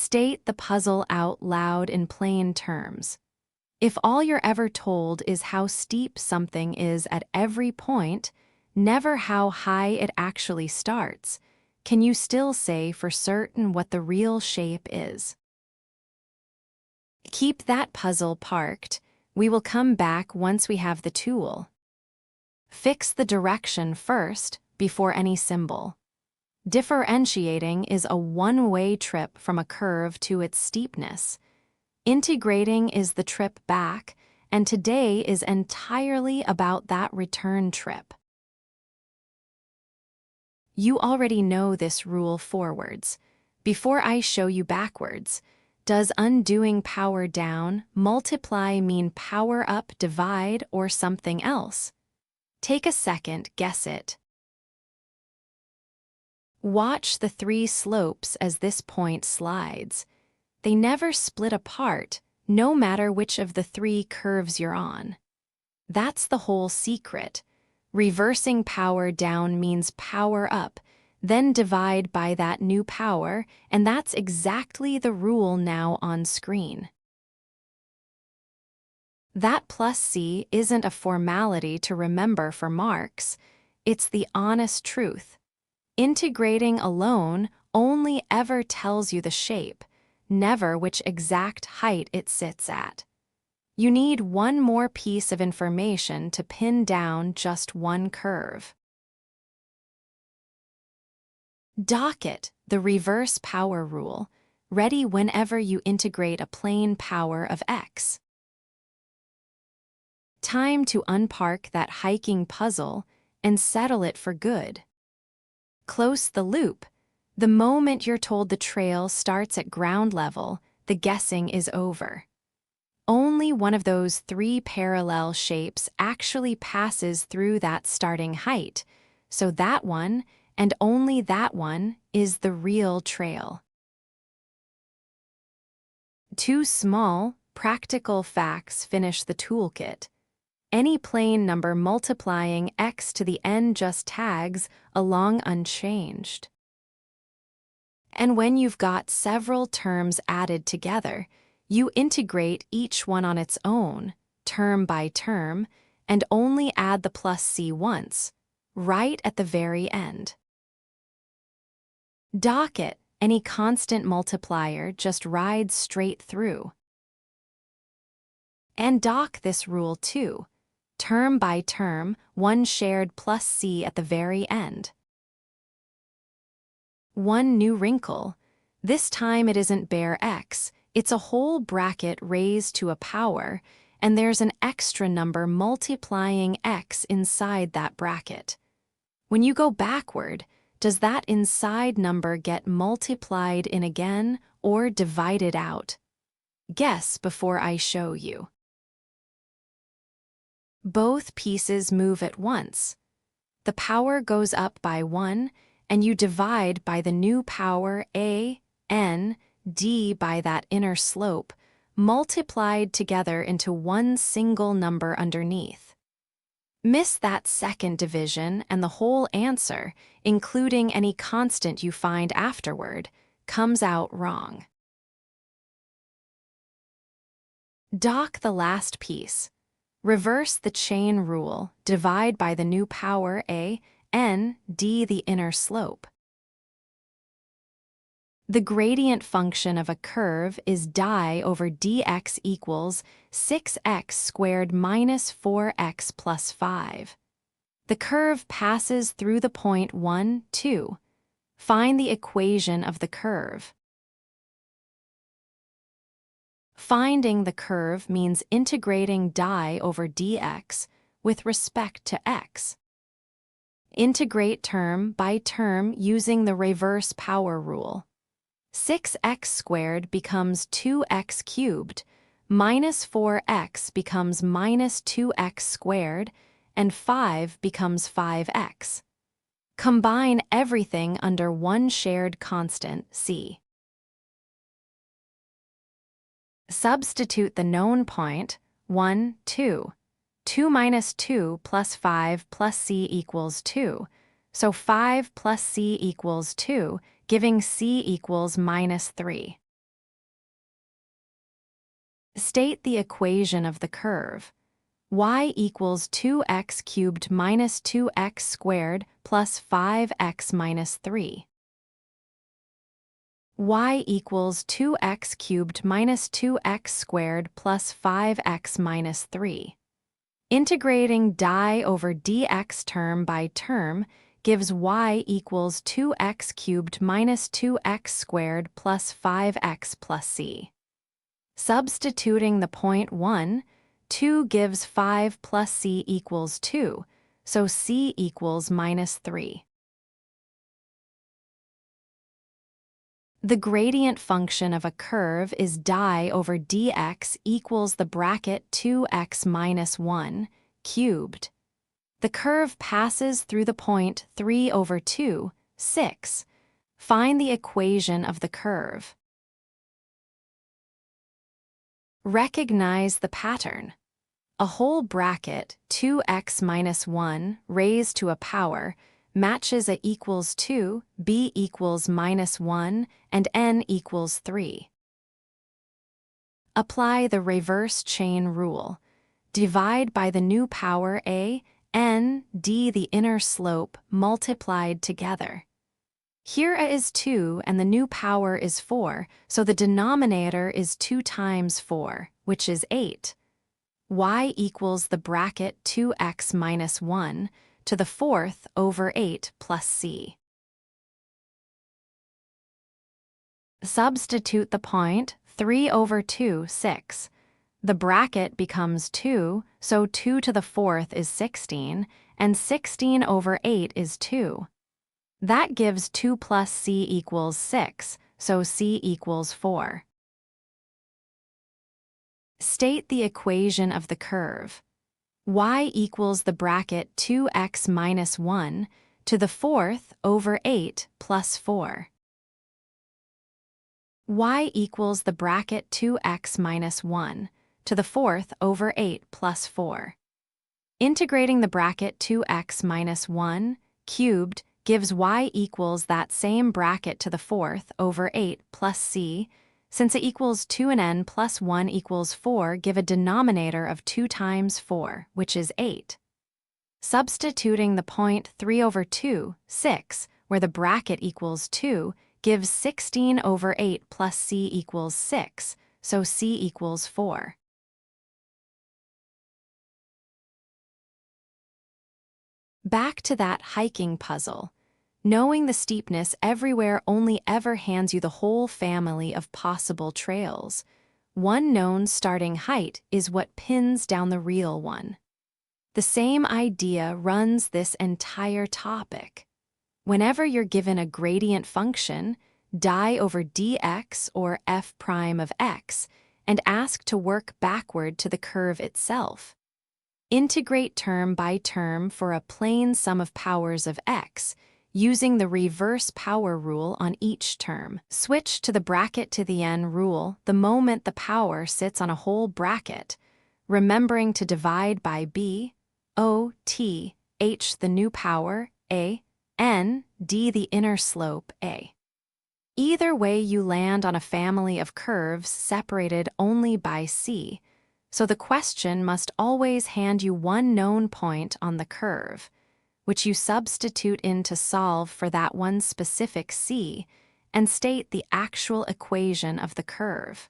State the puzzle out loud in plain terms. If all you're ever told is how steep something is at every point, never how high it actually starts, can you still say for certain what the real shape is? Keep that puzzle parked. We will come back once we have the tool. Fix the direction first, before any symbol. Differentiating is a one-way trip from a curve to its steepness. Integrating is the trip back, and today is entirely about that return trip. You already know this rule forwards. Before I show you backwards, does undoing power down, multiply mean power up, divide, or something else? Take a second, guess it. Watch the three slopes as this point slides. They never split apart, no matter which of the three curves you're on. That's the whole secret. Reversing power down means power up, then divide by that new power, and that's exactly the rule now on screen. That plus C isn't a formality to remember for marks, it's the honest truth. Integrating alone only ever tells you the shape, never which exact height it sits at. You need one more piece of information to pin down just one curve. Docket, the reverse power rule, ready whenever you integrate a plane power of x. Time to unpark that hiking puzzle and settle it for good. Close the loop. The moment you're told the trail starts at ground level, the guessing is over. Only one of those three parallel shapes actually passes through that starting height, so that one, and only that one, is the real trail. Two small, practical facts finish the toolkit. Any plane number multiplying x to the n just tags along unchanged. And when you've got several terms added together, you integrate each one on its own, term by term, and only add the plus c once, right at the very end. Docket, any constant multiplier just rides straight through. And dock this rule too. Term by term, one shared plus c at the very end. One new wrinkle. This time it isn't bare x, it's a whole bracket raised to a power, and there's an extra number multiplying x inside that bracket. When you go backward, does that inside number get multiplied in again or divided out? Guess before I show you. Both pieces move at once. The power goes up by 1, and you divide by the new power a, n, d by that inner slope, multiplied together into one single number underneath. Miss that second division and the whole answer, including any constant you find afterward, comes out wrong. Dock the last piece. Reverse the chain rule, divide by the new power a, n, d the inner slope. The gradient function of a curve is di over dx equals 6x squared minus 4x plus 5. The curve passes through the point 1, 2. Find the equation of the curve. Finding the curve means integrating di over dx with respect to x. Integrate term by term using the reverse power rule. 6x squared becomes 2x cubed, minus 4x becomes minus 2x squared, and 5 becomes 5x. Combine everything under one shared constant, c. Substitute the known point, 1, 2. 2 minus 2 plus 5 plus c equals 2, so 5 plus c equals 2, giving c equals minus 3. State the equation of the curve. Y equals 2x cubed minus 2x squared plus 5x minus 3. Y equals 2x cubed minus 2x squared plus 5x minus 3. Integrating di over dx term by term gives y equals 2x cubed minus 2x squared plus 5x plus c. Substituting the point 1, 2 gives 5 plus c equals 2, so c equals minus 3. The gradient function of a curve is di over dx equals the bracket 2x minus 1 cubed. The curve passes through the point 3 over 2, 6. Find the equation of the curve. Recognize the pattern. A whole bracket 2x minus 1 raised to a power matches a equals 2, b equals minus 1, and n equals 3. Apply the reverse chain rule. Divide by the new power a, n, d the inner slope multiplied together. Here a is 2 and the new power is 4, so the denominator is 2 times 4, which is 8. Y equals the bracket 2x minus 1 to the 4th over 8 plus c. Substitute the point 3 over 2, 6. The bracket becomes 2, so 2 to the 4th is 16, and 16 over 8 is 2. That gives 2 plus c equals 6, so c equals 4. State the equation of the curve. Y equals the bracket 2x minus 1 to the 4th over 8 plus 4. Y equals the bracket 2x minus 1 to the 4th over 8 plus 4. Integrating the bracket 2x minus 1 cubed gives y equals that same bracket to the 4th over 8 plus c. Since it equals 2 and n plus 1 equals 4, give a denominator of 2 times 4, which is 8. Substituting the point 3 over 2, 6, where the bracket equals 2, gives 16 over 8 plus c equals 6, so c equals 4. Back to that hiking puzzle. Knowing the steepness everywhere only ever hands you the whole family of possible trails. One known starting height is what pins down the real one. The same idea runs this entire topic. Whenever you're given a gradient function, di over dx or f prime of x, and asked to work backward to the curve itself. Integrate term by term for a plain sum of powers of x, using the reverse power rule on each term. Switch to the bracket to the n rule the moment the power sits on a whole bracket, remembering to divide by b, o, t, h the new power, a, n, d the inner slope, a. Either way you land on a family of curves separated only by c, so the question must always hand you one known point on the curve, which you substitute in to solve for that one specific c, and state the actual equation of the curve.